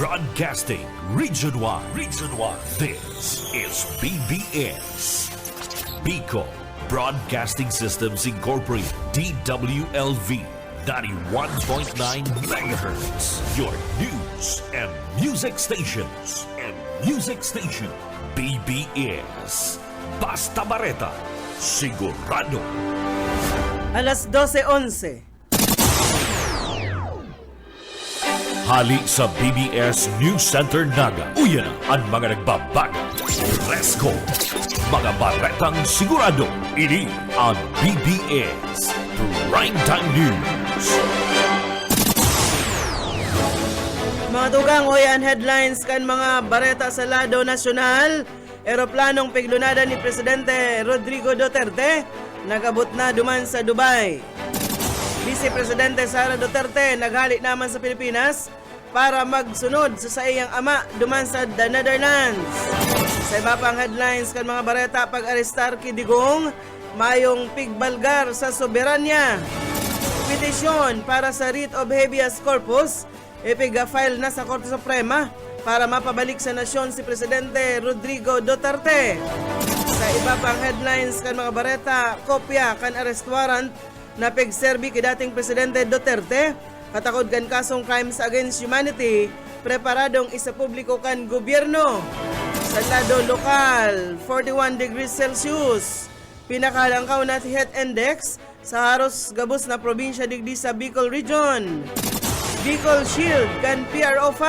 Broadcasting Region 1. Region 1. This is BBS. Bicol Broadcasting Systems Incorporated. DWLV. 91.9 megahertz. Your news and music stations. BBS. Basta Bareta. Sigurado. Alas 12:11. Hali sa BBS News Center Naga. Uyan ang mga nagbabago. Fresco. Mga baretang sigurado. Ini ang BBS Primetime News. Mga tugang oyan headlines kan mga bareta sa lado nasyonal. Eroplanong piglunada ni Presidente Rodrigo Duterte nagabot na duman sa Dubai. Vice Presidente Sara Duterte naghalik naman sa Pilipinas para magsunod sa iyang ama duman sa the Netherlands. Sa iba pang headlines kan mga bareta pag-arestar Kidigong, mayong pigbalgar sa soberanya. Petisyon para sa writ of habeas corpus ipig-file na sa Korte Suprema para mapabalik sa nasyon si Presidente Rodrigo Duterte. Sa iba pang headlines kan mga bareta, kopya kan arrest warrant na pigserbi kay dating Presidente Duterte katakod kan kasong crimes against humanity preparadong isa publiko kan gobyerno. Sa lado lokal, 41 degrees Celsius. Pinakalangkaw na heat index sa haros gabos na probinsya digdi sa Bicol Region. Bicol Shield kan PRO5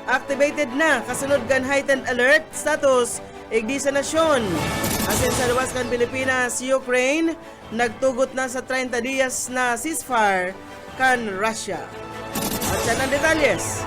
activated na kasunod kan heightened alert status igdi sa nasyon. Asin sa luwas kan Pilipinas, Ukraine nagtugot na sa 30 dias na ceasefire kan Russia. At yan ang detalyes.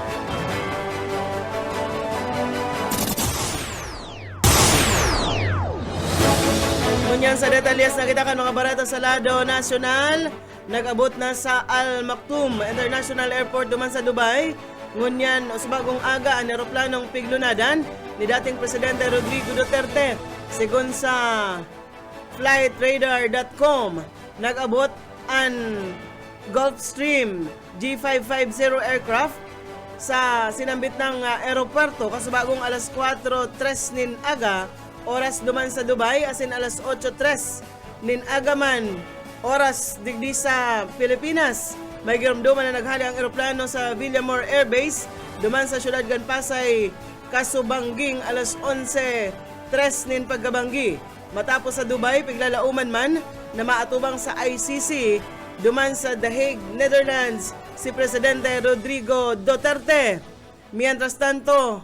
Ngunyan sa detalyes na kita kan mga barata sa lado nasyonal, nag-abot na sa Al Maktoum International Airport duman sa Dubai. Ngunyan usbagong aga ang eroplanong piglunadan ni dating Presidente Rodrigo Duterte. Sigon sa flightradar.com, nag-abot ang Gulfstream G550 aircraft sa sinambit ng aeropuerto kasubagong alas 4:03 nin aga oras duman sa Dubai, asin alas 8:03 nin aga man oras digdi sa Pilipinas. May giramduman na naghali ang eroplano sa Villamor Air Base duman sa syudad gan Pasay kasubangging alas 11:03 nin pagkabanggi. Matapos sa Dubai, piglalauman man na maatubang sa ICC duman sa The Hague, Netherlands, si Presidente Rodrigo Duterte. Mientras tanto,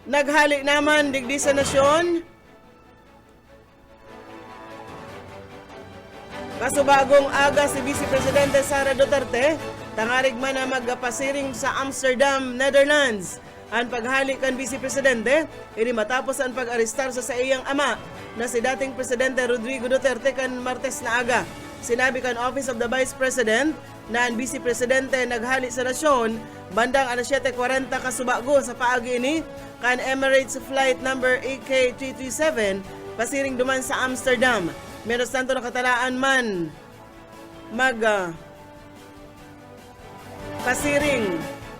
naghalik naman digdi sa nasyon. Kasubagong aga si Vice Presidente Sara Duterte, tangarig man na magpasiring sa Amsterdam, Netherlands. Ang paghalik kan Vice Presidente, ini matapos ang pag-arestar sa iyang ama na si dating Presidente Rodrigo Duterte kan Martes na aga. Sinabi kan Office of the Vice President na ang Vice Presidente naghalik sa nasyon bandang alas 7:40 kasubago sa paagi ini kan Emirates Flight number AK337 pasiring duman sa Amsterdam. Meron tanto nakatalaan man pasiring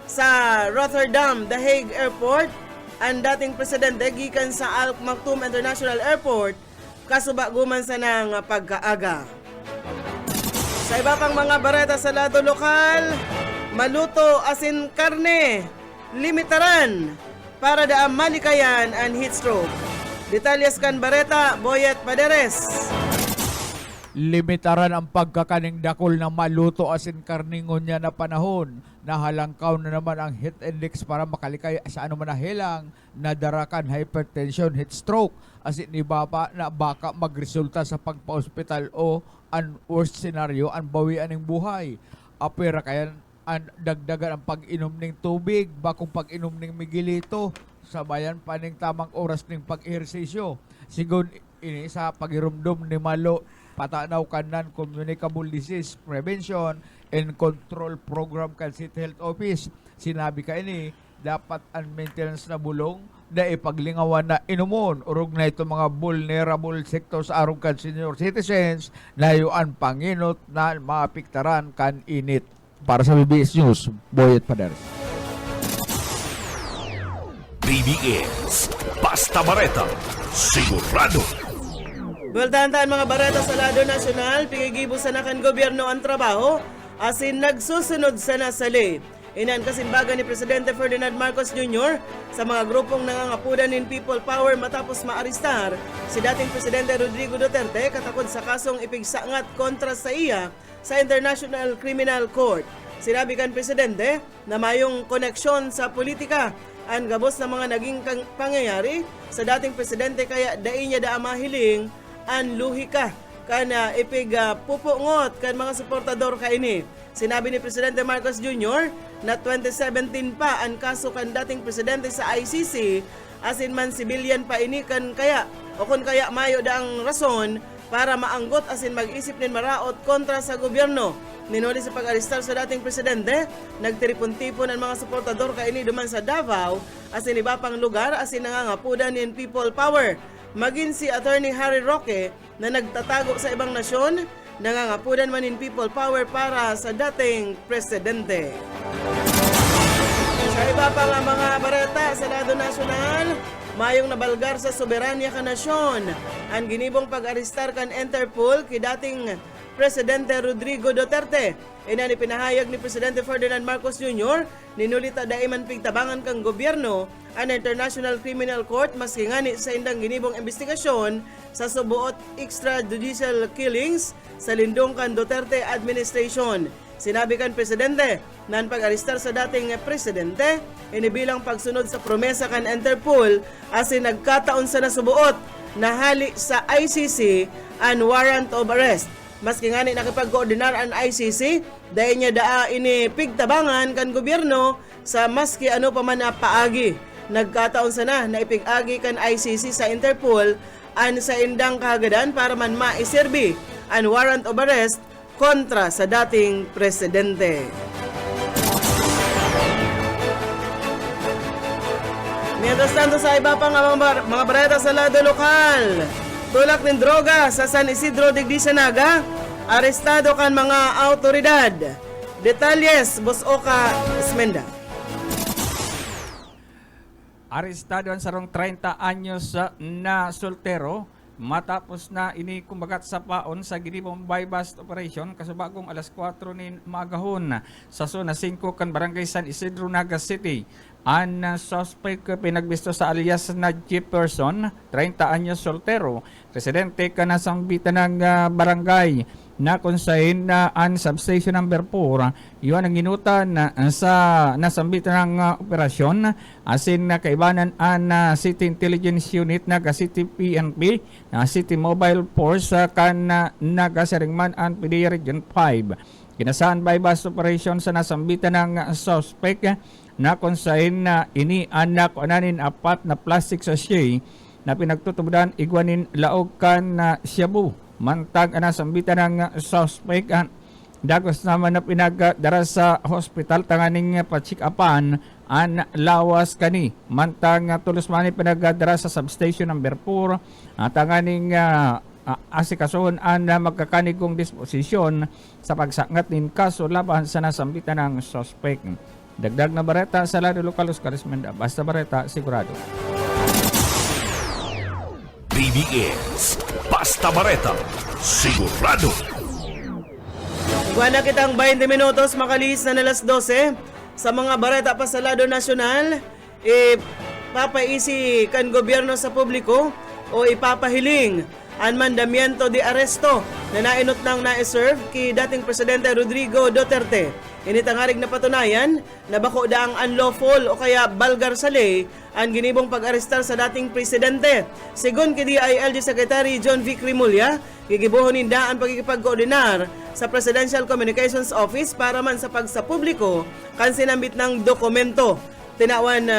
sa Rotterdam, The Hague Airport, ang dating presidente gikan sa Al Maktoum International Airport kasubaguman sa nang pagkaaga. Sa iba pang mga bareta sa lado lokal, maluto asin karne, limitaran para daam malikayan ang heat stroke. Detalyes kan bareta, Boyet Paderes. Limitaran ang pagkakaning dakol na maluto asin karningon niya na panahon. Nahalangkaw na naman ang heat index para makalikay sa anuman na hilang, nadarakan hypertension, heat stroke, asin ni baba na baka magresulta sa pagpa-hospital o ang worst scenario, ang bawian ng buhay. Apera kaya ang dagdagan ang pag-inom ng tubig, bakong pag-inom ng migilito, sabayan pa ng tamang oras ng pag-ehersisyo. Sigon ini sa pag-irumdum ni malo, patanaw kanan communicable disease prevention and control program kan City Health Office. Sinabi ka ini, dapat ang maintenance na bulong na ipaglingawan na inumon urog na ito mga vulnerable sectors arong kan senior citizens na yuan panginot na maapiktaran kan init. Para sa BBS News, Boyet Paders. BBS Basta Bareta, sigurado. Bultantaan mga bareta sa lado nasyonal, pingigibo sa nakan gobyerno ang trabaho, asin nagsusunod sa nasali. Inan kasimbagan ni Presidente Ferdinand Marcos Jr. sa mga grupong nangangapudan in people power matapos maaristar si dating Presidente Rodrigo Duterte katakod sa kasong ipigsangat kontra sa iya sa International Criminal Court. Sinabi kan Presidente na mayong koneksyon sa politika ang gabos na mga naging pangyayari sa dating Presidente kaya dai niya da mahiling ang luhika kana ipig pupungot kan mga suportador kaini. Sinabi ni Presidente Marcos Jr. na 2017 pa ang kaso kan dating presidente sa ICC asin man civilian pa ini kan kaya o kun kaya mayo da ang rason para maanggot asin mag-isip nin maraot kontra sa gobyerno. Ninuli sa pag-aristar sa dating presidente, nagtiripon-tipon ang mga suportador kaini duman sa Davao asin iba pang lugar asin nangangapudan in people power. Maging si Attorney Harry Roque na nagtatago sa ibang nasyon, nangangapudan man in people power para sa dating presidente. Sa iba pa nga mga bareta sa lado nasyonal, mayong nabalgar sa soberanya ka nasyon ang ginibong pag-aristar kan Interpol kay dating Presidente Rodrigo Duterte. Ina ni pinahayag ni Presidente Ferdinand Marcos Jr. ninulita daiman pigtabangan kang gobyerno ang International Criminal Court maski ngani sa indang ginibong investigasyon sa subuot extrajudicial killings sa lindong kan Duterte administration. Sinabi kan Presidente na ang pag-aristar sa dating Presidente inibilang pagsunod sa promesa kan Interpol asin nagkataon sa nasubuot na hali sa ICC ang warrant of arrest. Maski nga ni nakipag-koordinar ang ICC, dahil niya daa ini pigtabangan kan gobyerno sa maski ano pa man na paagi. Nagkataon sana na ipig-agi kan ICC sa Interpol an sa indang kahagadan para man maiserbi ang warrant of arrest kontra sa dating presidente. Mientras tanto sa iba pang mga bareta sa lado lokal, tulak ng droga sa San Isidro Digdisanaga, arestado kan mga autoridad. Detalles, Boss Oka Esmenda. Arestado ang sarong 30 anyos na soltero matapos na ini kumbagat sa paon sa ginibong buy-bust operation kasubagong alas 4 ni magahon sa zona 5 kan barangay San Isidro, Naga City. Ang suspect pinagbisto sa alias na Jefferson, 30 anyos soltero, residente ka na sambitan ng barangay na konsahin na ang substation number 4. Iyon ang ginutan sa nasambitan ng operasyon asin na kaibanan ang City Intelligence Unit na City PNP na City Mobile Force kan nagasaringman ang PDEA Region 5. Kinasaan by bus operation sa nasambitan ng suspect na konsahin na ini anak ananin 4 na plastic sachet na pinagtutubudan igwanin laog kan na shabu. Mantag nasambitan ng suspect dagos naman na pinagdara sa hospital tanganing pachikapan an lawas kani. Mantag tulos man pinagdara sa substation number 4 tanganing asikasohon ang magkakanigong disposisyon sa pagsangat nin kaso laban sa nasambitan ng suspect. Dagdag na bareta sa lado lokal Oscar Esmenda. Basta bareta, sigurado. BBS Basta Bareta, sigurado. Iguana kitang 20 minutos makalis na alas 12 sa mga bareta pa sa lado nasyonal. Papaisi kan gobyerno sa publiko o ipapahiling ang mandamiento de aresto na nainot nang na-serve kay dating Presidente Rodrigo Duterte. Initangarig na patunayan na bako daang unlawful o kaya balgar sa ley ang ginibong pag-arestar sa dating presidente. Sigon kay DILG Secretary John V. Cremulya, gigibuhon ninda ang pagkikipag-koordinar sa Presidential Communications Office para man sa pagsapubliko kan sinambit ng dokumento. Tinawan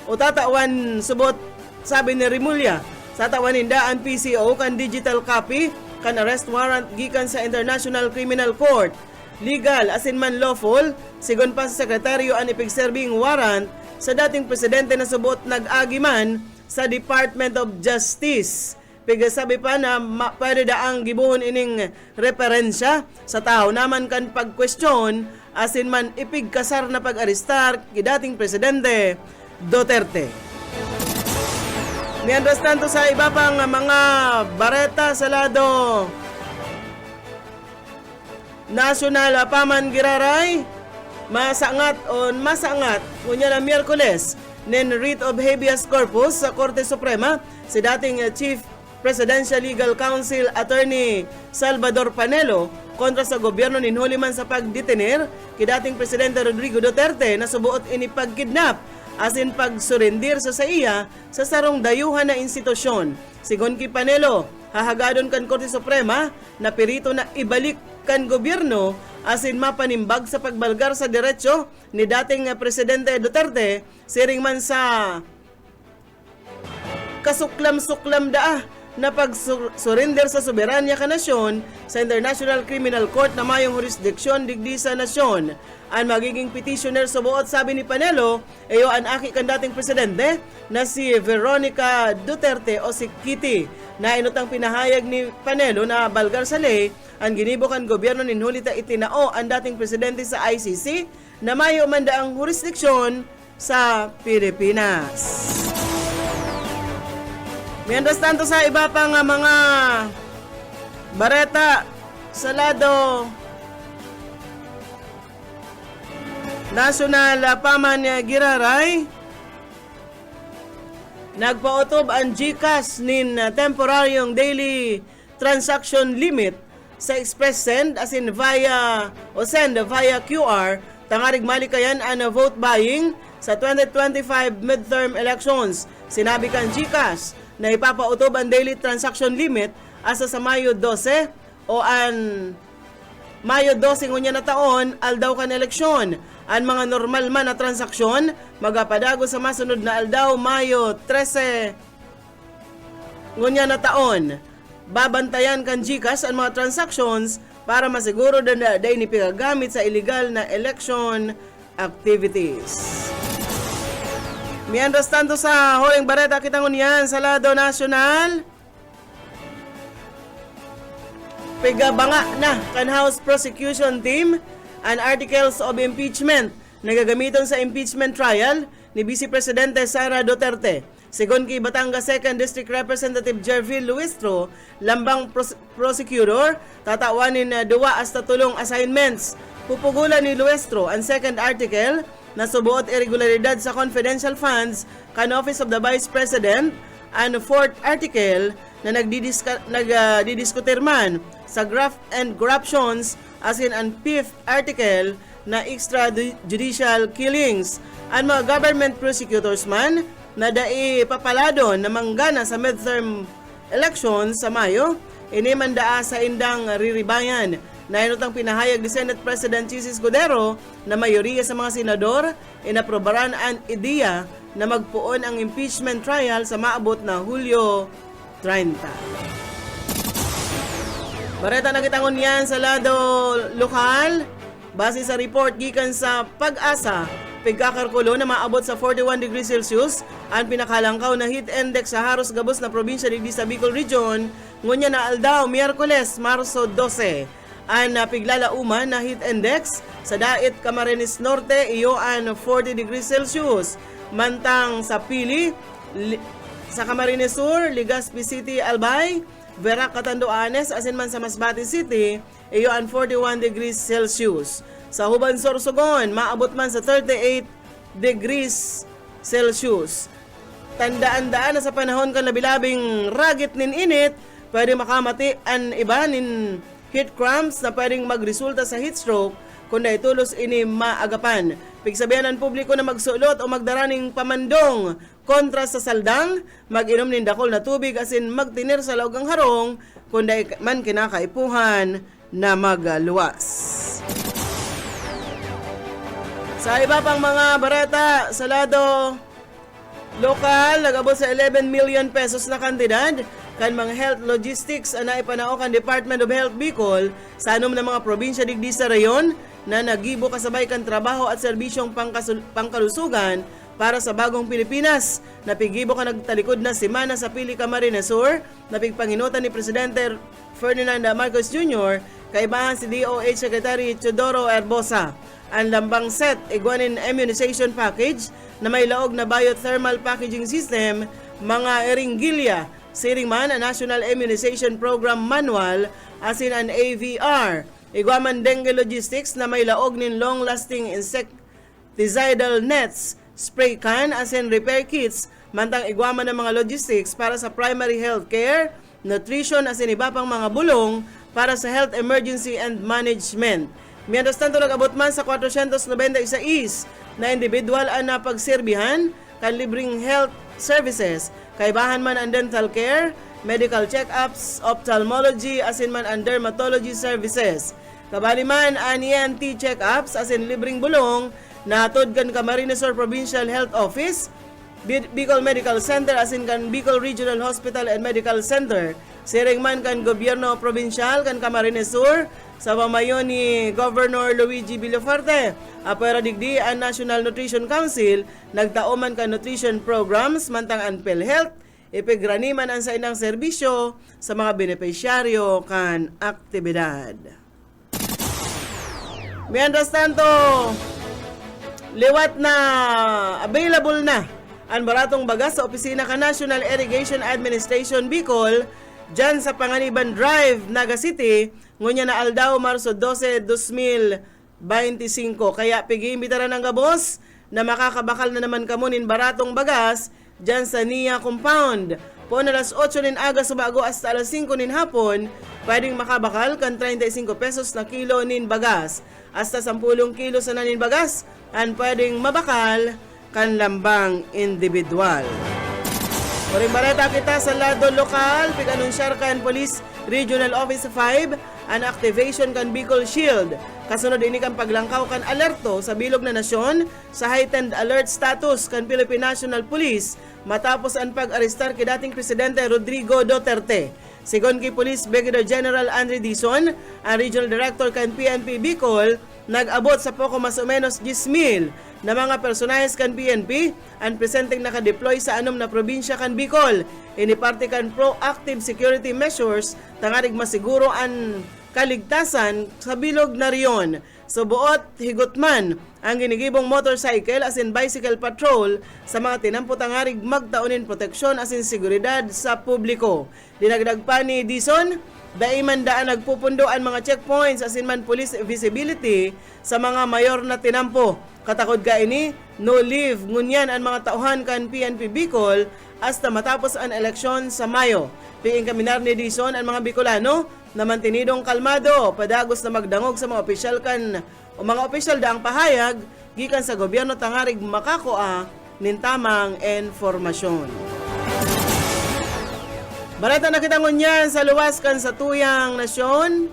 o tatawan subot sabi ni Cremulya, sa tawan ninda ang PCO kan digital copy kan arrest warrant gikan sa International Criminal Court. Legal asin man lawful, sigon pa sa sekretaryo ang ipigserbing warrant sa dating presidente na subot nag-agi man sa Department of Justice. Pigasabi pa na pwede daang gibuhon ining referensya sa tao naman kan pagkwestiyon asin man ipigkasar na pag-aristar kidating Presidente Duterte. Mientras tanto sa iba pang mga bareta sa lado nasyonal, paman giraray masangat kunya na Miyerkules nin writ of habeas corpus sa Korte Suprema si dating Chief Presidential Legal Counsel Attorney Salvador Panelo kontra sa gobyerno ninhuli man sa pagdetenir kidating Presidente Rodrigo Duterte na subuot ini pagkidnap asin pagsurendir sa iya sa sarong dayuhan na institusyon. Sigon ki Panelo, hahagadon kan Korte Suprema na pirito na ibalik kan gobyerno asin mapanimbag sa pagbalgar sa diretsyo ni dating Presidente Duterte siring man sa kasuklam-suklam na pag-surrender sa soberanya ka nasyon sa International Criminal Court na mayong jurisdiksyon digdi sa nasyon. Ang magiging petitioner sa buot, sabi ni Panelo, ayo ang aki kan dating presidente na si Veronica Duterte o si Kitty. Na inutang pinahayag ni Panelo na balgar sa ley ang ginibo kan gobyerno ninhulita itinao ang dating presidente sa ICC na mayo manda ang jurisdiksyon sa Pilipinas. Mientras tanto sa iba pang mga bareta sa lado nasyonal, paman giraray nagpautob ang GCash nin temporaryong daily transaction limit sa express send asin via QR tangarig malikayan ang vote buying sa 2025 midterm elections. Sinabi kan GCash na ipapautob ang daily transaction limit asa sa Mayo 12 o an Mayo 12 ngunya na taon aldaw kan eleksyon. Ang mga normal man na transaksyon magapadago sa masunod na aldaw Mayo 13 ngunya na taon. Babantayan kan GCash ang mga transactions para masiguro na ni pigagamit sa illegal na election activities. Mientras tanto sa huling bareta kitang uniyan sa lado nasyonal, pigabanga na kan House Prosecution Team ang articles of impeachment na gagamiton sa impeachment trial ni Vice Presidente Sara Duterte. Sigon kay Batangas 2nd District Representative Jervil Luistro, lambang prosecutor, tatawanin na 2 hasta 3 assignments. Pupugulan ni Luistro ang second article na subuot irregularidad sa confidential funds kan Office of the Vice President, and fourth article na nagdidiskutir man sa graft and corruptions asin ang fifth article na extrajudicial killings. Ang mga government prosecutors man na papaladon na manggana sa midterm elections sa Mayo, inimandaa sa indang riribayan. Na inutang pinahayag ni Senate President Chis Escudero na mayoriya sa mga senador inaprobaran ang ideya na magpuon ang impeachment trial sa maabot na Hulyo 30. Bareta na kitangon yan sa lado lokal. Base sa report gikan sa Pag-asa, pigkakalkulo na maabot sa 41 degrees Celsius ang pinakalangkaw na heat index sa haros gabos na probinsya digdi sa Bicol Region ngunya na aldaw Miyerkules, Marso 12. Ang piglalauman na heat index sa Dait, Camarines Norte iyo ang 40 degrees Celsius. Mantang sa Pili, sa Camarines Sur, Legazpi City, Albay, Verac, Catanduanes, asin man sa Masbate City, iyo ang 41 degrees Celsius. Sa Huban, Sorsogon, maabot man sa 38 degrees Celsius. Tandaan-daan na sa panahon kan labilabing ragit nin init, pwede makamati ang iba nin heat cramps na pwedeng magresulta sa heat stroke kung tulos ini maagapan. Pigsabihan ng publiko na magsulot o magdaraning pamandong kontra sa saldang, mag-inom ng dakol na tubig asin magtinir sa laugang harong kung man kinakaipuhan na magluwas. Sa iba pang mga bareta sa lado lokal, nagabot sa 11 million pesos na kantidad kan mga health logistics na ipanao kan Department of Health Bicol sa anom ng mga probinsya digdi sa rayon na nagibo kasabay kan trabaho at serbisyong pangkalusugan para sa bagong Pilipinas. Napigibo ka nagtalikod na semana sa Pili Camarines Sur, napigpanginutan ni Presidente Ferdinand Marcos Jr. kaibahan si DOH Secretary Teodoro Herbosa. ang lambang set iguanin immunization package na may laog na biothermal packaging system, mga eringilya, siring man ang National Immunization Program Manual asin an AVR. Iguaman dengue logistics na may laog nin long-lasting insecticidal nets, spray can asin repair kits, mantang iguaman ng mga logistics para sa primary health care, nutrition asin iba pang mga bulong para sa health emergency and management. Mientras tanto, nag-abot man sa 496 na individual ang napagserbihan kan libreng health services. Kaibahan man ang dental care, medical check-ups, ophthalmology, asin man ang dermatology services. Kabali man ang ENT check-ups, asin libreng bulong na hatod kan Camarines Sur Provincial Health Office, Bicol Medical Center, asin kan Bicol Regional Hospital and Medical Center. Siring man kan Gobyerno Provincial kan Camarines Sur sa pamayon ni Governor Luigi Villafuerte. Apera digdi ang National Nutrition Council nagtaoman kan nutrition programs mantang ang PhilHealth ipigraniman ang sa inang serbisyo sa mga benepisyaryo kan aktibidad. Mientras tanto, liwat na available na ang baratong bagas sa opisina ka National Irrigation Administration Bicol dyan sa Panganiban Drive, Naga City, ngunya na aldaw Marso 12, 2025. Kaya pigi-imbitaran ng gabos na makakabakal na naman kamunin baratong bagas dyan sa NIA Compound. Po na alas 8 nin aga subago hasta alas 5 nin hapon, pwedeng makabakal kan 35 pesos na kilo nin bagas. Hasta 10 kilo sa nanin bagas, ang pwedeng mabakal kan lambang individual. Muring barata kita sa lado lokal, pig-anunsyar kan Police Regional Office 5 ang activation kan Bicol Shield. Kasunod ini kan paglangkaw kan alerto sa bilog na nasyon sa heightened alert status kan Philippine National Police matapos ang pag-arestar kay dating Presidente Rodrigo Duterte. Sigon kay Police Brigadier General Andre Dizon, ang Regional Director kan PNP Bicol, nag-abot sa poko mas o menos 10,000 na mga personahes kan PNP ang presenting nakadeploy sa anom na probinsya kan Bicol. Iniparte kan proactive security measures tangarig masiguro ang kaligtasan sa bilog na riyon. So buot higutman ang ginigibong motorcycle as in bicycle patrol sa mga tinampo tangarig magtaunin proteksyon as in seguridad sa publiko. Dinagdag pa ni Dizon, daiman daan nagpupundo ang mga checkpoints as in man police visibility sa mga mayor na tinampo. Katakod ka ini, no leave ngunyan ang mga tauhan kan PNP Bicol hasta matapos ang eleksyon sa Mayo. Piing kaminar ni Dizon ang mga Bicolano na mantinidong kalmado, padagos na magdangog sa mga opisyal kan o mga opisyal daang pahayag gikan sa gobyerno tangarig makakoa nin tamang informasyon. Barata na kita ngunyan sa luwas kan sa tuyang nasyon.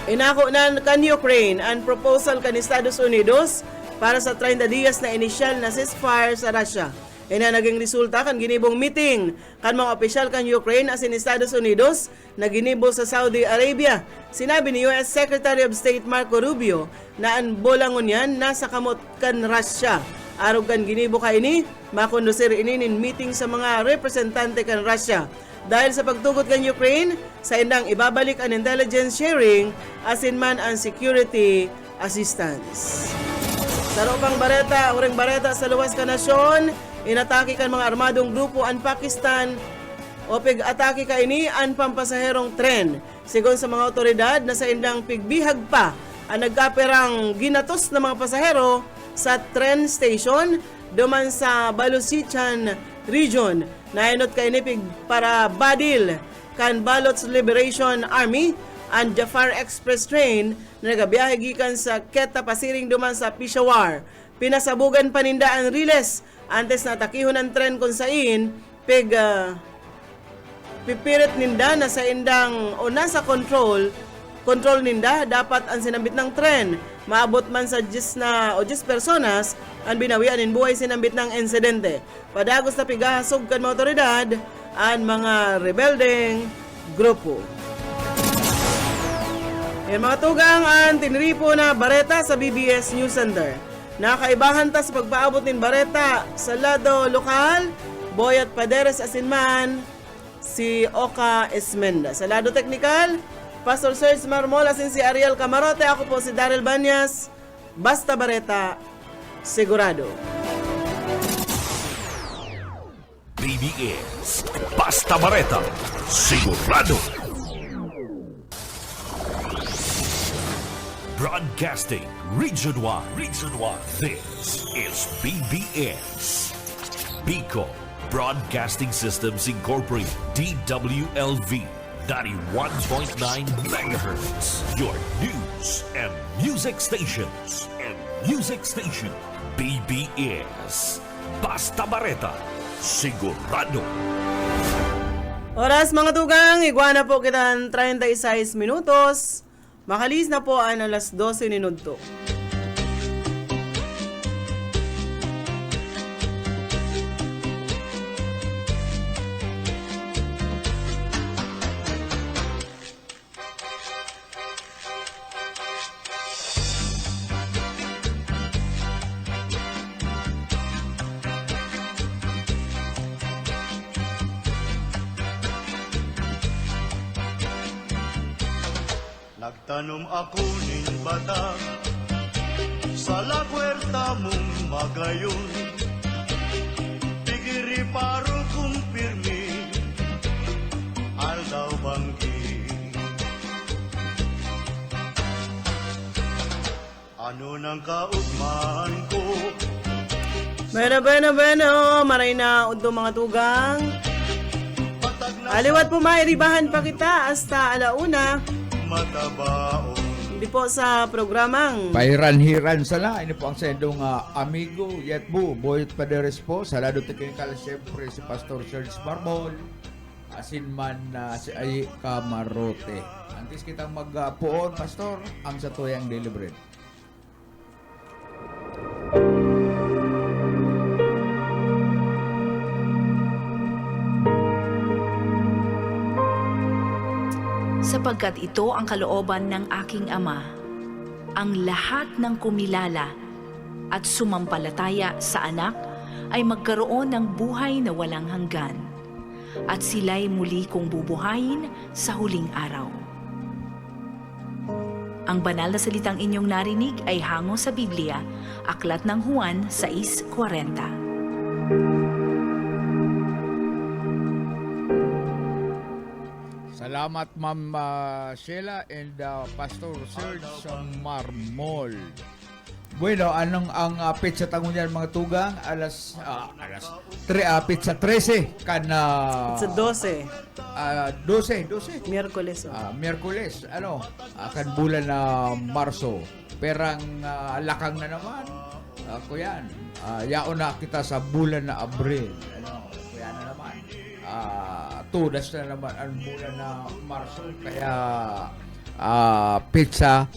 Inako na kan Ukraine ang proposal kan Estados Unidos para sa 30 dias na inisyal na ceasefire sa Russia. Ina naging resulta kan ginibong meeting kan mga opisyal kan Ukraine as in Estados Unidos na ginibo sa Saudi Arabia. Sinabi ni US Secretary of State Marco Rubio na ang bolangon yan nasa kamot kan Russia. Arog kan ginibo ka ini, makondusir ini nin meeting sa mga representante kan Russia. Dahil sa pagtugot kan Ukraine, sa indang ibabalik ang intelligence sharing as in man ang security assistance. Sa pang bareta, uring bareta sa luwas ka nasyon, inatake kan mga armadong grupo ang Pakistan o pig-atake ka ini ang pampasaherong tren. Sigon sa mga otoridad na sa indang pigbihag pa ang nagkaperang ginatos na mga pasahero sa train station duman sa Baluchisthan region. Nainot ka ini pig para badil kan Baloch Liberation Army ang Jafar Express train na nagabiyahe gikan sa Quetta pasiring duman sa Peshawar. Pinasabugan paninda ang riles antes na atakihon ang tren kung sain pipirit ninda na sa indang o nasa control ninda dapat ang sinambit ng tren. Maabot man sa 10 personas ang binawian in buhay sinambit ng insidente. Padagos na pigahasog kan mga otoridad ang mga rebeldeng grupo. Yan mga tugang ang tinripo na bareta sa BBS News Center. Nakaibahan ta sa pagpaabot nin bareta sa lado lokal, Boyat Paderes asinman si Oka Esmenda. Sa lado teknikal, Pastor Serge Marmol, asin si Ariel Camarote. Ako po si Daryl Banyas. Basta Bareta, sigurado. BBS Basta Bareta, sigurado. Broadcasting Region 1. This is BBS. Bicol Broadcasting Systems Incorporated, DWLV, 91.9 megahertz. Your news and music stations. BBS Basta Bareta, sigurado. Oras mga tugang, iguana po kita ng 36 minutos. Makalis na po ang alas 12 minuto. Nagtanom ako ning bata sa la puerta mong magayon. Tigiri paro kumpirmi aldaw banggi. Ano nang kaugmaan ko? Bueno, maray na unto mga tugang. Patag na Aliwat po mairibahan pa kita hasta alauna. matabaon. Hindi po sa programang Pairan-hiran sala. Ini po ang sendong amigo, Yetbu, Boyot Paderes po. Salado technical, siyempre si Pastor Serge Marmol. Asin man si Ay Camarote. Antes kitang magpuon, Pastor, ang sa tuyang daily bread. Sapagkat ito ang kalooban ng aking Ama, ang lahat ng kumilala at sumampalataya sa Anak ay magkaroon ng buhay na walang hanggan, at sila'y muli kong bubuhayin sa huling araw. Ang banal na salitang inyong narinig ay hango sa Biblia, Aklat ng Juan 6:40. Salamat Ma'am Sheila and Pastor Serge Marmol. Bueno, anong ang petsa tangon niyan mga tugang? Alas 3, petsa 13 kan sa 12, 12 Miyerkules. Miyerkules, kan bulan na Marso. Perang lakang na naman. Kuyan. Yaon na kita sa bulan na Abril. Kuyan na naman. Tudas na naman ang bulan na Marso. Kaya pizza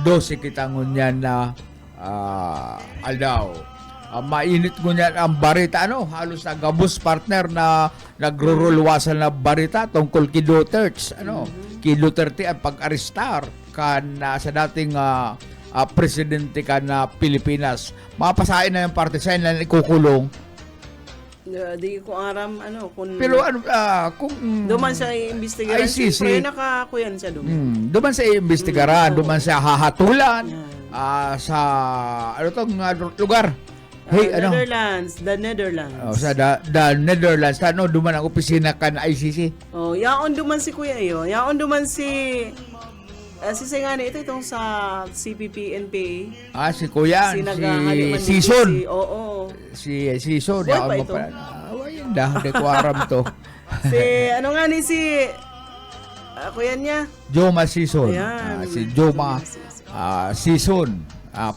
12 kita ngunyan na aldaw. Mainit ngunyan ang barita. Halos na gabus partner na nagro-rolwasan na barita tungkol kay Duterte. Kay Duterte ang pag-arestar kan sa dating presidente kan na Pilipinas. Mapasain na yung partisan na ikukulong. Di ko aram kung Pero kung duman sa iimbestigaran, ICC, siyempre nakakuyan siya duman. duman sa iimbestigaran, duman sa hahatulan sa lugar. Hey, Netherlands, the Netherlands. Sa the Netherlands, duman ang opisina kan ICC. Yaon duman si Kuya iyo. Yaon duman si Singani, ito itong sa CPP, NPA. Si Kuya, Naghahaliman si ni Season. Oo. Si Season, Boy yaon ba mo ito? pala. Awayin dah, hindi ko aram to. Si Kuya niya. Joma Season. Ayan. Si Joma Season.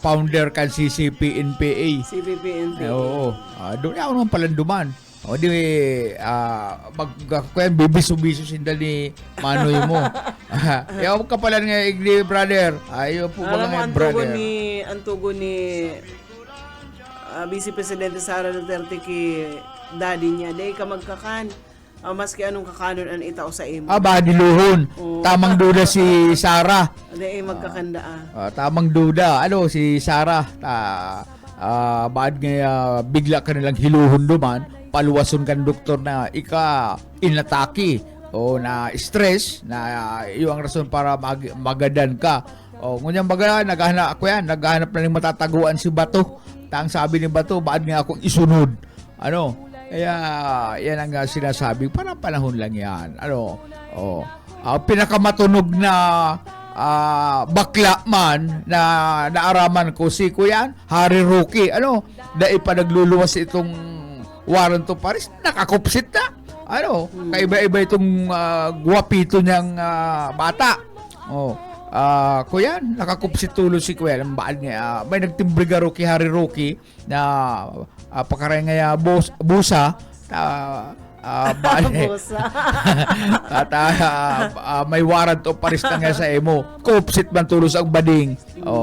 Founder kan CCP NPA. CPP, NPA. Oo. Doon ako naman palang duman. O di bibiso-biso sinda ni Manoy mo. Yaw ka pala nga igli brother. Ayaw po ba Alam mo, nga ang brother? tugon ni Vice Presidente Sara Duterte ki daddy niya. Day ka magkakan. Maski anong kakanon ang itao sa imo. Diluhon. Oo. Tamang duda si Sara. Day magkakandaan. Tamang duda. Si Sara. Baad nga bigla ka nilang hiluhon duman. Paluwason kan doktor na inatake o na stress na iyo ang rason para magadan ka. O ngunyang baga naghahanap na ng matataguan si Bato. Tang sabi ni Bato, baad nga akong isunod. Ano? Kaya yan ang sinasabi, para panahon lang yan. Ano? Pinakamatunog na bakla man na naaraman ko si Kuya Harry Roque. Ano? Dahil pa nagluluwas itong warrant of arrest, nakakupsit na. Ano? Kaiba-iba itong guwapito niyang bata. Kuya, nakakupsit tulo si Kuya. Baal nga, may nagtimbrigaro kay Harry Roque na pakaray nga busa. At may warrant of arrest na nga sa emo. Kupsit man tulos ang bading.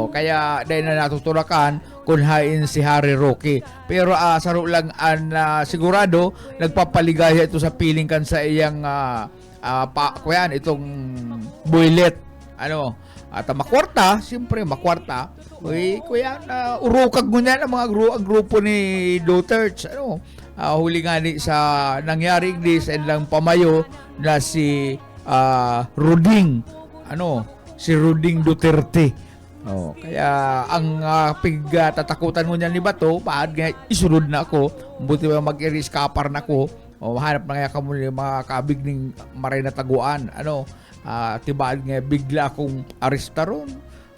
Kaya dahil na natutulakan kunhain si Harry Roque. Pero saro lang sigurado nagpapaligaya ito sa piling kan sa iyang kuyan itong builet. Ano? At makwarta, siyempre makwarta. Uy, kuya, urukag mo niyan ang mga grupo ni Duterte. Ano? Huli nga ni sa nangyari this and lang pamayo na si Ruding. Ano? Si Ruding Duterte. Kaya ang tatakutan mo niyan ni Bato, paad nga isunod na ako. Buti ba mag-i-escapar na ako. Hanap na nga kamo ni mga kabig ng maray na taguan. Ano? Tibaad nga bigla akong arestaron.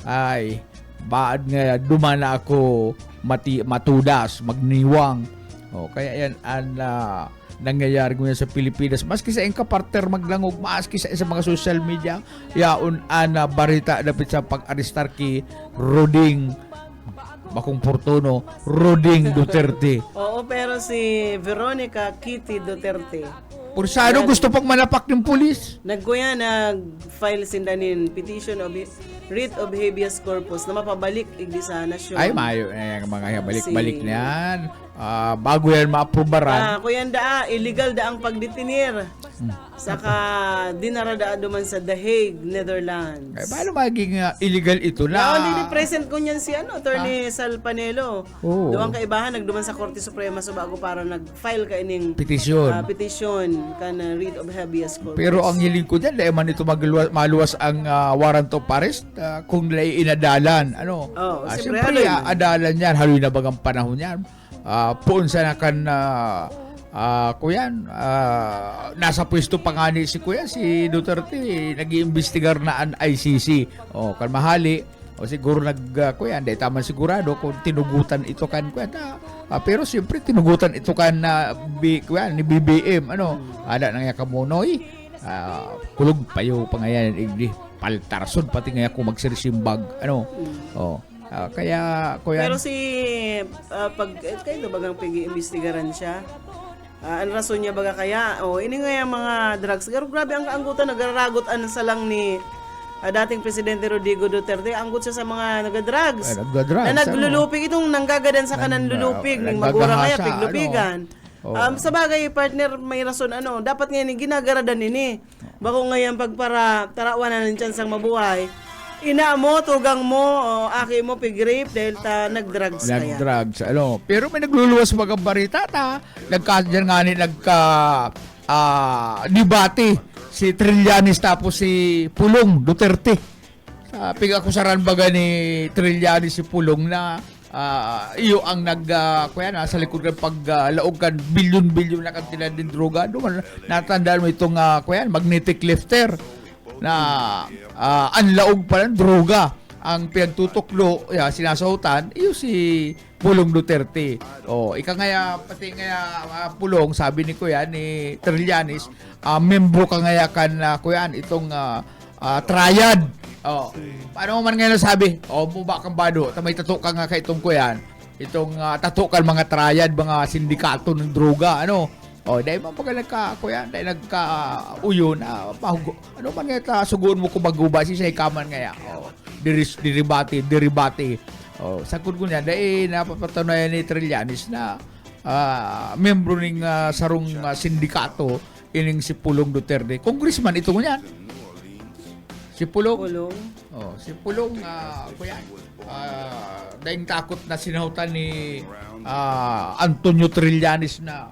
Ay, baad nga dumana ako matudas, magniwang. Kaya yan ang nangyayari ngayon sa Pilipinas. Maski sa kaparter maglangog, maski sa mga social media, yaon barita dapat sa pag-arestar ki Roding Bakong Portono, Roding Duterte. Oo, pero si Veronica Kitty Duterte, Pursado gusto pang manapak ng pulis. nag-file sindanin petition of writ of habeas corpus na mapabalik igdi sa nasyon. Ay, mayo mga balik-balik niyan. Bago yan maaprobaran. Kuyan illegal ang pagdetenir. Saka dinara duman sa The Hague, Netherlands. Ay, paano maging illegal ito na? Hindi present ko niyan si Attorney Sal Panelo. Oo. Doon kaibahan nagduman sa Korte Suprema so bago para nag-file ka ining Petisyon. petition kana writ of habeas corpus. Pero ang hiling ko dyan, dahil man ito maluwas ang warrant of arrest kung nilay inadalan. Ano? Siyempre, Siyempre, adalan yan. Haloy na bagang panahon yan. Poon sa nakan Kuyan, nasa pwesto pa nga ni si Kuya, si Duterte, nag-iimbestigar na ang ICC. Kan mahali, siguro Kuya, hindi taman sigurado kung tinugutan ito kan Kuya. Pero siyempre, tinugutan ito kan Kuya, ni BBM. Ada nang yakamonoy. Kulog payo pa nga yan, paltarson, pati nga ako magsirisimbag. Kaya Kuya. Pero si pag kayo bagang pag-iimbestigaran siya. Ang rason niya baga kaya ini nga yung mga drugs. Pero grabe ang kaanggutan nagraragot sa lang ni dating Presidente Rodrigo Duterte. Anggot siya sa mga nagadrugs. Na naglulupig itong nanggagadan sa kanan lulupig ng magura kaya piglupigan. Sa bagay partner may rason dapat ngayon ginagaradan nini. Bako ngayon pagpara tarawan na ng chansang mabuhay. Ina mo, tugang mo, aki mo, pig-rape dahil nag-drugs kaya. Nag-drugs, Pero may nagluluwas mga barita, debate si Trillanes tapos si Pulong Duterte. Pig-akusaran baga ni Trillanes si Pulong na iyo ang sa likod ng paglaog kan bilyon-bilyon na kantilad din droga. Doon natandaan mo itong magnetic lifter na anlaog pa ng droga ang pinagtutuklo sinasahutan iyo si Pulong Duterte. Ika ngaya pati ngaya Pulong sabi ni Kuya ni Trillanes membro ka ngaya kan Kuya itong triad. Paano man ngayon sabi buba kang bado may tato ka nga kay itong Kuya itong tato kan mga triad mga sindikato ng droga dahil mapagalag ka, Kuya, dahil nagka-uyo na, ano man nga suguan mo kumaguba, siya kaman nga, deribate. Sakod ko niya, dahil napapatunayan ni Trillanes na membro ng sarong sindikato, ining si Pulong Duterte. Congressman, ito ko niyan. Si Pulong. Si Pulong, Kuya, dahil takot na sinahutan ni Antonio Trillanes na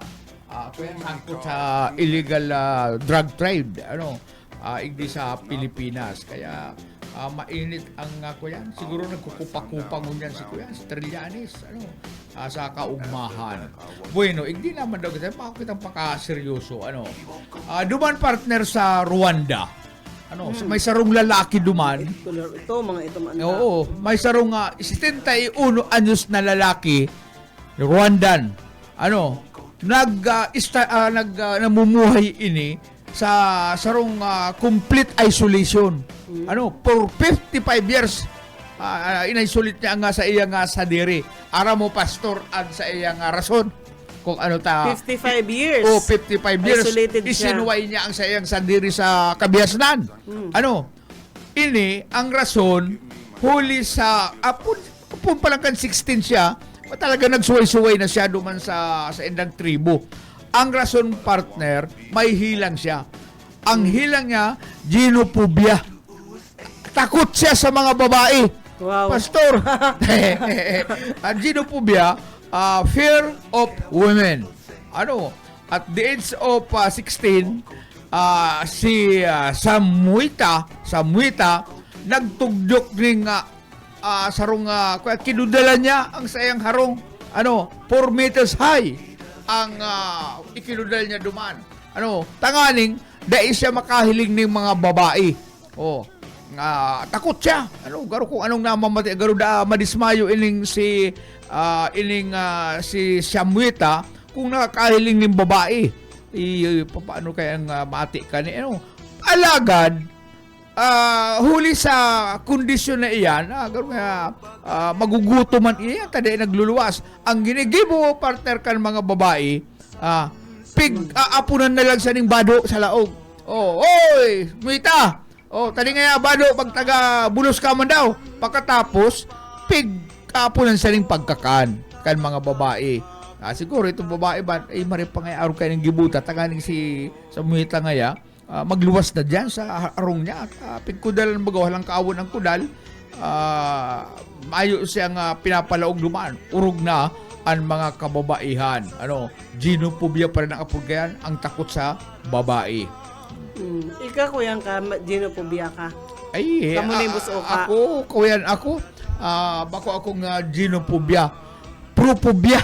kuya sangkot sa illegal drug trade, hindi sa Pilipinas. Kaya mainit ang kuya. Siguro nagkukupa-kupa ngunyan si kuya, si Trillanes, sa kaugmahan. Bueno, hindi naman daw kita makakitang pakaseryoso, duman partner sa Rwanda. May sarong lalaki duman. Oo, may sarong 71 anyos na lalaki, Rwandan. Namumuhay ini sa sarong complete isolation. For 55 years in-isolate niya nga sa iyang sadiri. Ara mo pastor ad sa iyang rason kung 55 years. 55 years. Isolated siya. Isinuway niya ang sa iyang sadiri sa kabiasnan. Ini ang rason huli sa apun pa lang kan 16 siya, talaga nagsuway-suway na siya duman sa endang tribo. Ang rason partner, may hilang siya. Ang hilang niya, genophobia. Takot siya sa mga babae. Wow. Pastor. Ang genophobia, fear of women. At the age of 16, si Samuita nagtugdok ning sarong kinudala niya ang sayang harong 4 meters high ang ikinudal niya duman. Tanganing dai siya makahiling ning mga babae. Takot siya. Garo kung anong namamatay, garo da madismayo ining si Samuita kung nakakahiling ning babae. Paano kaya ang mati ka ni alagad huli sa kondisyon na iyan, maguguto man iyan, taday nagluluwas. Ang ginigibo partner kan mga babae, apunan na lang sa ning bado sa laog. Oy, Muita! Tadi nga bado, pag taga bulos ka man daw. Pagkatapos, apunan sa ning pagkakan kan mga babae. Siguro itong babae ba, mari pa nga araw kayo ng gibuta, taganing si Muita ngaya, magluwas na dyan sa arong niya. Pagkudalan bago, walang kaawon ang kudal, mayo siyang pinapalaog dumaan. Urog na ang mga kababaihan. Genophobia pa rin ang apurgayan, ang takot sa babae. Ikaw, kuyang ka, genophobia ka. Ay, Kamu na yung buso ka. Ako, bako akong genophobia. Prophobia.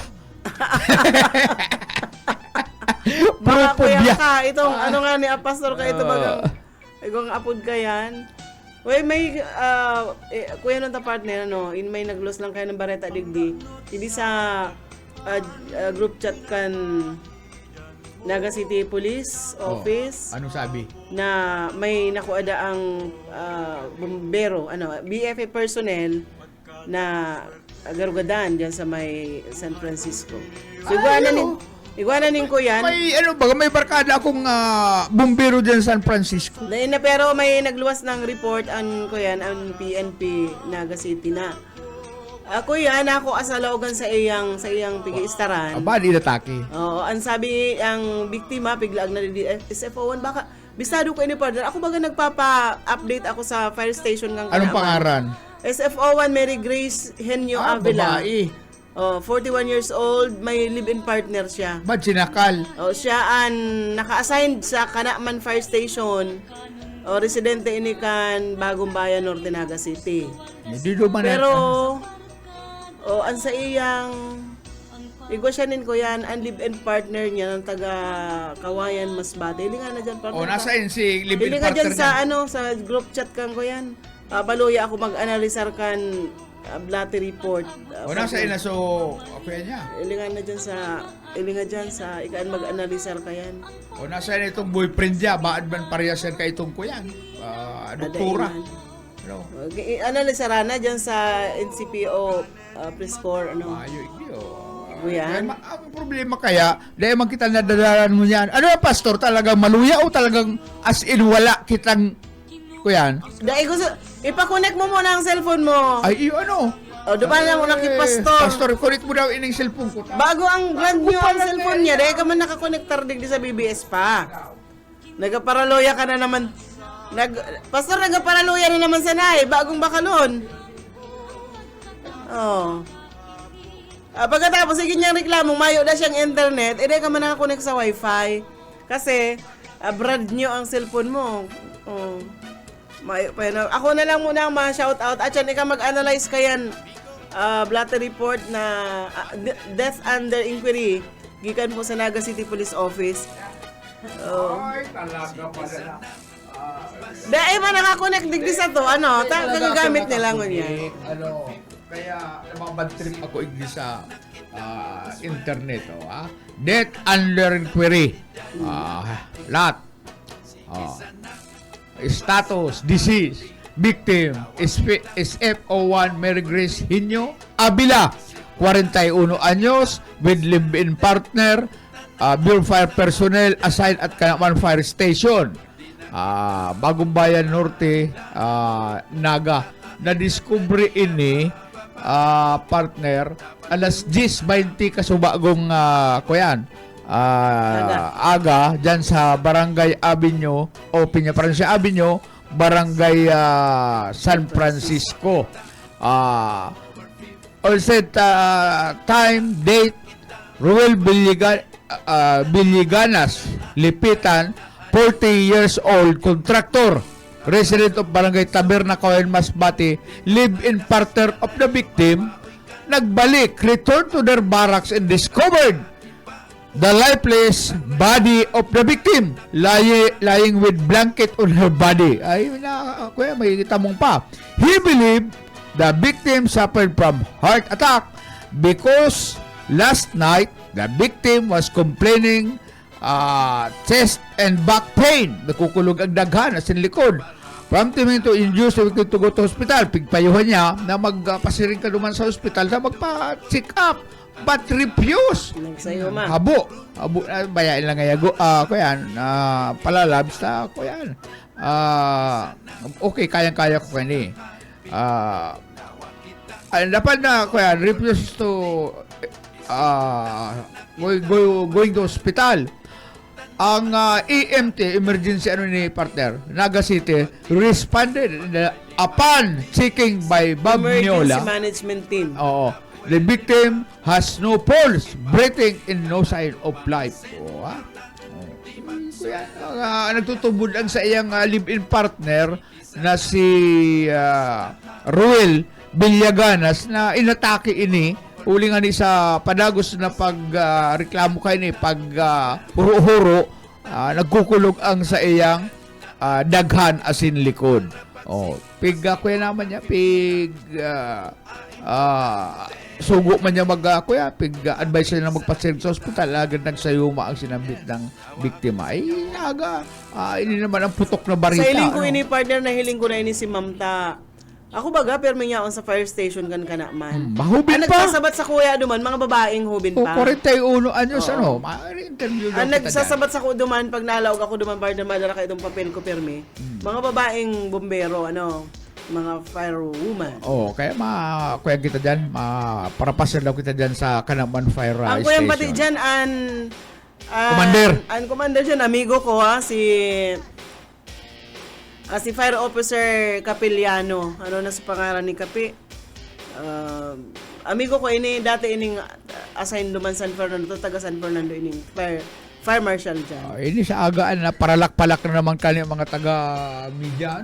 Baka kuyang ka, itong nga ni Pastor ka, ito bagang, igong apod ka yan. May, kuya nung partner, may naglos lang kayo ng bareta digdi. Hindi sa group chat kan Naga City Police Office. Ano sabi? Na may nakuada ang bombero, BFA personnel na agarugadan diyan sa may San Francisco. So iguananin ko yan. May barkada akong bumbero diyan sa San Francisco. Pero may nagluwas ng report ang PNP Naga City na. Ako asalaogan sa iyang pigi-istaran. Di natake. Ang sabi ang biktima biglaag na di SFO1 baka bisado ko ini partner. Ako baga nagpapa-update ako sa fire station kang Anong pangaran? SFO1 Mary Grace Henyo Avila. Babae. 41 years old, may live-in partner siya. Ba't sinakal? Siya ang naka-assigned sa Kanaman Fire Station. Residente ini kan Bagong Bayan, Norte Naga City. Pero ang sa iyang igwasyanin ko yan, ang live-in partner niya ng taga Kawayan Masbate. Hindi nga na dyan partner. Nasaan si live-in Hindi partner nga dyan sa group chat kan ko yan. Baluya ako mag-analisar kan blood report. Nasaan na okay niya. Ilinga dyan sa ikaan mag-analisar ka yan. Nasaan itong boyfriend niya, baad man parehasan ka itong kuyan. Doktora. Analisar na dyan sa NCPO Prescore, Ang problema kaya, dahil man kita nadadalan mo yan. Pastor, talagang maluya o talagang as in wala kitang kuyan? Dahil ipakonect mo muna ang cellphone mo. Ay, Dumaan lang muna kay Pastor. Pastor, connect mo daw ining cellphone ko. Bago ang brand new ang cellphone niya, dahil ka man nakakonektar digdi sa BBS pa. Nagaparaloya ka na naman. Pastor, nagaparaloya na naman sa bagong bakalon. Pagkatapos, sige niyang reklamo, mayo na siyang internet, edi ka man nakakonect sa wifi. Kasi, brand new ang cellphone mo. Oh. Mayo pa yun. Ako na lang muna ang ma-shoutout. At yan, ikaw mag-analyze ka yan. Blatter report na death under inquiry. Gikan po sa Naga City Police Office. Ay, talaga pala na. Dahil man nakakonect digdi sa to, ano, gagamit nila ngunyan. Ano, kaya mga bad trip ako igdi sa internet. Death under inquiry. Lahat. Status, disease, victim, SFO1 Mary Grace Hinyo, Abila, 41 anyos, with live-in partner, Bureau Fire personnel assigned at Kanaman Fire Station. Bagong Bayan Norte, Naga. Na-discover ini partner alas 10:20 kasubagong kuyan. Aga dyan sa Barangay Avenue o Piña Francia Avenue, Barangay San Francisco. Also time, date, Ruel Villaganas, Lipitan, 40 years old, contractor, resident of Barangay Taberna, Kawayan, Masbate, live-in partner of the victim, nagbalik, return to their barracks and discovered the lifeless body of the victim lying with blanket on her body. Ay, kuya, may tamong pa. He believed the victim suffered from heart attack because last night the victim was complaining chest and back pain. Nakukulog ang daghan as in likod. Prompting to induce the victim to go to hospital. Pigpayuhan niya na magpasiring ka duman sa hospital na magpa-check up. But refuse. Nagsayo ma. Habo, bayain lang ngayago. Kuyan, palalabs na, kuyan. Okay, kayang-kaya ko kani. Dapat na, kuyan, refuse to going to hospital. Ang EMT, emergency partner, Naga City, responded upon checking by Bob Niola. Emergency management team. Oo. The victim has no pulse, breathing, and no sign of life. Kuya, nagtutubod ang sa iyang live-in partner na si Ruel Villaganas na inatake ini uli nga ni sa padagos na pagreklamo kay ni huro-huro, nagkukulog ang sa iyang daghan asin likod. Kuya naman niya sugo man niya advise niya na magpa-check sa hospital, agad nagsayuma ang sinambit ng biktima. Ini naman ang putok na barita. Sa hiling ko ini partner, na hiling ko na ini si Mamta. Ako baga, permi niya sa fire station kan man. Mahubin pa. Nagsasabat sa kuya duman, mga babaeng hubin pa. 41 anyos, interview daw kita nagsasabat sa kuya duman, pag nalaog ako duman, partner, madala ka itong papel ko, permi. Mga babaeng bombero, mga firewoman. Kaya kuya kita dyan, parapasan daw kita dyan sa Kanaman Fire Station. Ang kuya pati dyan, commander dyan, amigo ko si Fire Officer Capiliano. Ano na sa pangalan ni Capi? Amigo ko dati ining assigned duman San Fernando, taga San Fernando ining Fire Marshal dyan. Ini sa agaan na paralak-palak na naman kanya mga taga-media.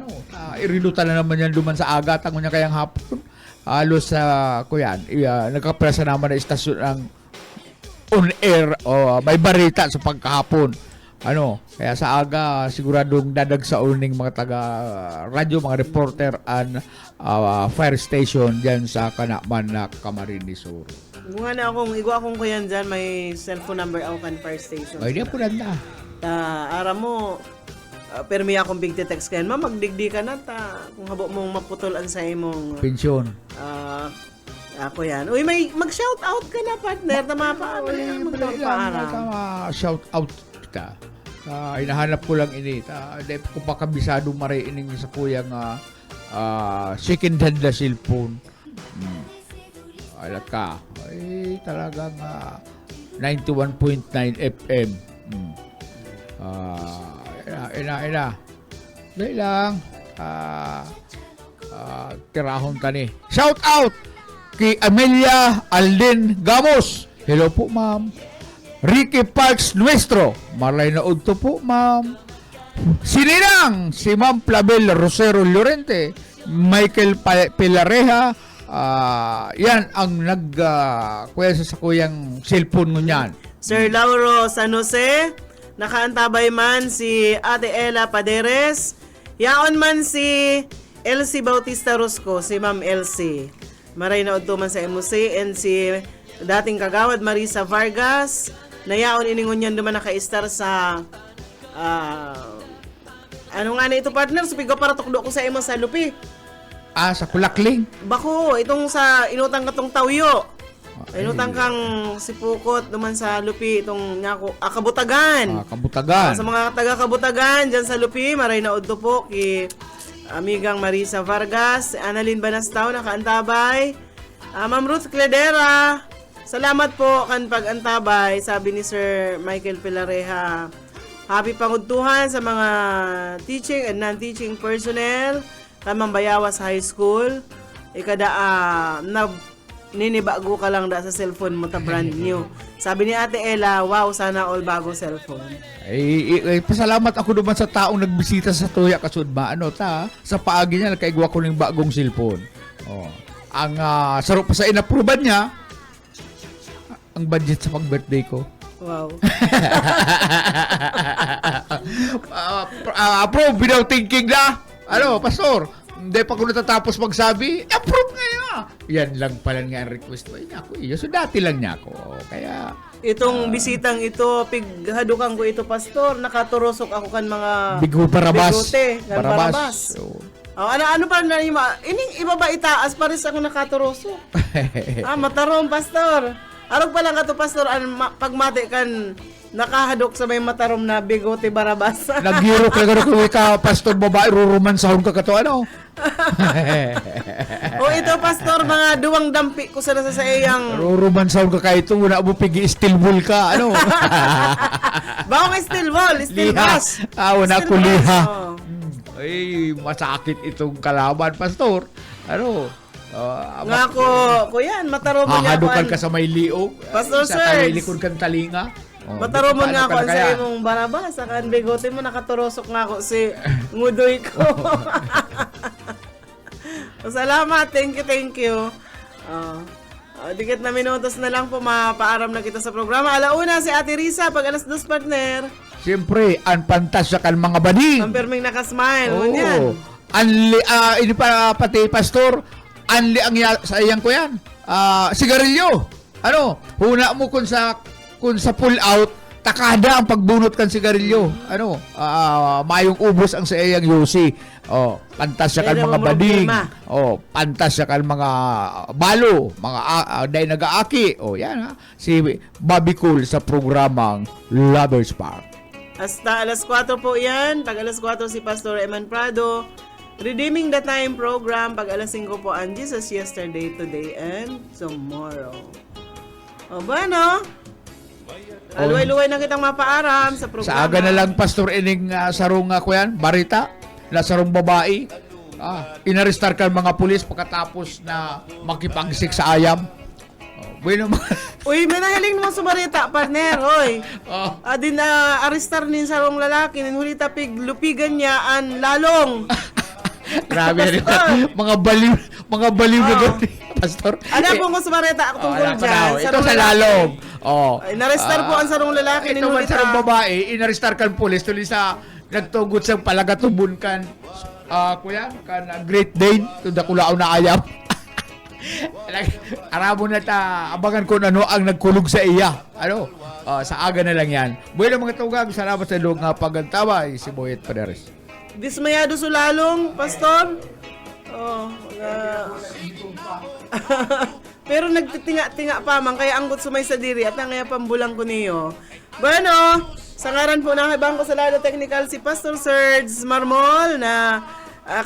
Irilutan na naman yan duman sa aga. Tango niya kayang hapon. Halos sa kuyan. Nagkapresa naman na istasyon ng on-air o may barita sa pagkahapon. Kaya sa aga siguradong dadag sa uning mga taga-radyo, mga reporter and fire station dyan sa Kanaman na Camarines Sur. Bunga na akong kuyan dyan, may cellphone number ako kan fire station. Ay, di po na. Ara mo, permi akong big text kayan, magdigdi ka na kung habo mong maputulan sa imong pensyon. Ako yan. Uy, mag-shout out ka na, partner, na Shout out ka. Hinahanap ko lang ini. Dahil ko pa kabisado mariining sa kuyang second hand na cellphone. Alat ka. Ay, talagang 91.9 FM. Ina. Dahil lang. Tirahon ka ni. Shout out! Kay Amelia Alden Gamos. Hello po, ma'am. Ricky Parks Nuestro. Marlay na udto po, ma'am. Sininang si Ma'am Plabel Rosero Llorente. Michael Pilareja. Yan ang kuya sa kuyang cellphone mo niyan. Sir Lauro San Jose, nakaantabay man si Ate Ella Paderes, yaon man si Elsie Bautista Rosco, si Ma'am Elsie. Maray na udto man sa MOC and si dating kagawad Marisa Vargas, na yaon iningon yan duman naka-star sa ano nga na ito partner, supigo para tukdo ko sa imo sa lupi. Sa Kulakling. Bako, itong sa inutang katong tawyo. Inutang kang sipukot duman sa lupi itong nyako Kabutagan. Kabutagan. Sa mga taga Kabutagan diyan sa lupi, maray na udto po ki amigang Marisa Vargas, Annalyn Banastao nakaantabay. Ma'am Ruth Cledera, salamat po kan pag-antabay, sabi ni Sir Michael Pilareja. Happy pangudtuhan sa mga teaching and non-teaching personnel Tamang Bayawas High School. Ikada na ninibago ka lang da sa cellphone mo ta brand new. Sabi ni Ate Ella, wow, sana all bago cellphone. Pasalamat ako naman sa taong nagbisita sa Tuya Kasudma. Sa paagi niya, nakaigwa ko ng bagong cellphone. Ang sarap pa sa inapruban niya, ang budget sa pag-birthday ko. Wow. Approve without thinking na. Pastor? Hindi pa ko natatapos magsabi, approve ngayon. Yan lang pala nga ang request ko. So dati lang niya ako. Kaya Itong bisitang ito, pighadukan ko ito, Pastor. Nakaturosok ako kan mga Bigo Barabas. bigote. Kan Barabas. So, ano pa na ining iba ba itaas pares ako nakaturosok. Matarom, Pastor. Arog pa lang ka to, Pastor, pagmati kan nakahadok sa may matarom na bigote Barabas. naghiro ka pastor babae, rurumansahon ka kato, O ito, Pastor, mga duwang dampi ko sa nasa sa iyang rurumansahon ka kahit wala mo pigi steel wool ka, Bawang steel wall, steel liha. brass. Wala Steel ko liha. brass, oh. Ay, masakit itong kalaban, pastor. Nga ko yan, mataromo niya ako. Hahadukan ka sa may liog. Pastor sa Serge. talilikod kang talinga. Mataromo nga ako paano ka na sa kaya? imong Barabas. Saka ang bigote mo, nakaturosok nga ako si ngudoy ko. Salamat, thank you. Dikit na minutos na lang po, mapaaram na kita sa programa. Alauna si Ate Risa, pag alas 2 partner. Siyempre, ang pantasya kan mga bading. Ang perming nakasmile. Yan. Ini pa pati pastor, anli ang sa iyang ko yan. Sigarilyo. Huna mo kung sa pull out, takada ang pagbunot kan sigarilyo. Mayong ubos ang sa iyang yusi. Pantasya kan Pero mga bading. problema. Pantasya kan mga balo, mga day nagaaki. Yan si Bobby Cool sa programang Lovers Park. Hasta alas 4 po yan. Pag alas 4 si Pastor Eman Prado. Redeeming the Time program. Pag alas 5 po ang Jesus Yesterday, Today, and Tomorrow. Bueno? Aluay-luway na kitang mapaaram sa programa. Sa aga na lang, Pastor, ining sarong ko yan, barita, na sarong babae. Inarestar ka mga pulis pagkatapos na makipagsik sa ayam. Bueno, Uy, may nahiling naman sa barita, partner. Hoy. Din na arestar nin sarong lalaki. Ninhulita lupigan niya ang lalong. grabe na mga baliw na gano'n, Pastor. Ano po ko sa barita tungkol dyan? Ito sa lalong. Narestar po ang sarong lalaki. Ito man sarong babae, inarestar kan pulis tuloy sa nagtugot sa palagatubon kan kuya, kan Great Dane, to dakulao na ayam. Arabo na ta, abangan ko ano ang nagkulog sa iya. Sa aga na lang yan. Bueno mga tugang, salamat sa ilong pagantaway, si Boyet Paderes. Dismayado sa lalong, Pastor? Pero nagtitinga-tinga pa man, kaya anggot sumay sa diri at nangaya pambulang ko niyo. Bueno, sa ngaran po ng Bangko Salado Technical si Pastor Serge Marmol na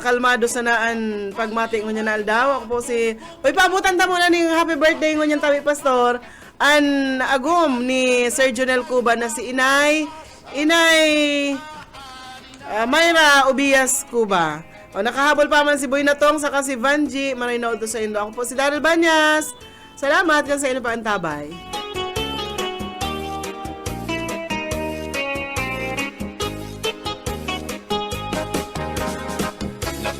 kalmado sa naan pagmati ng niya na aldaw. Ako po si... Uy, pabutan ta muna ng happy birthday ng tabi, Pastor. An agum ni Sir Jonel Cuba na si Inay Mayra Ubias Cuba. O nakahabol pa man si Boy Natong saka si Vanji. Maray na to sa indo. Ako po si Daryl Banyas. Salamat kan sa inyo pa antabay.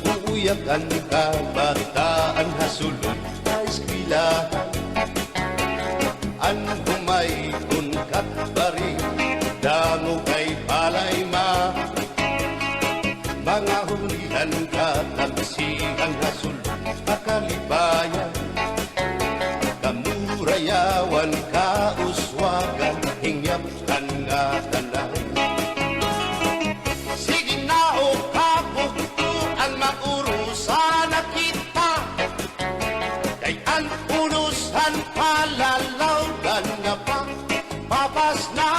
Nauuyakan ka, baritaan hasulod sa eskwelahan. Ano may unkat bari, dango kay palay ma. Mga hulihan ka, tagsihan hasulod, akalibayan. Kamurayawan ka, uswagan, hingyap kan nga tanan. Sige na o kabukto ang maurusan na kita. Kay ang urusan palalawgan nga pa, papas na.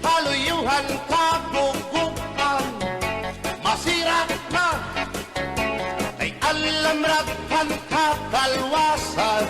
Haluyuhan kabukuan, masirat na. Kay alam rakhan kakalwasan.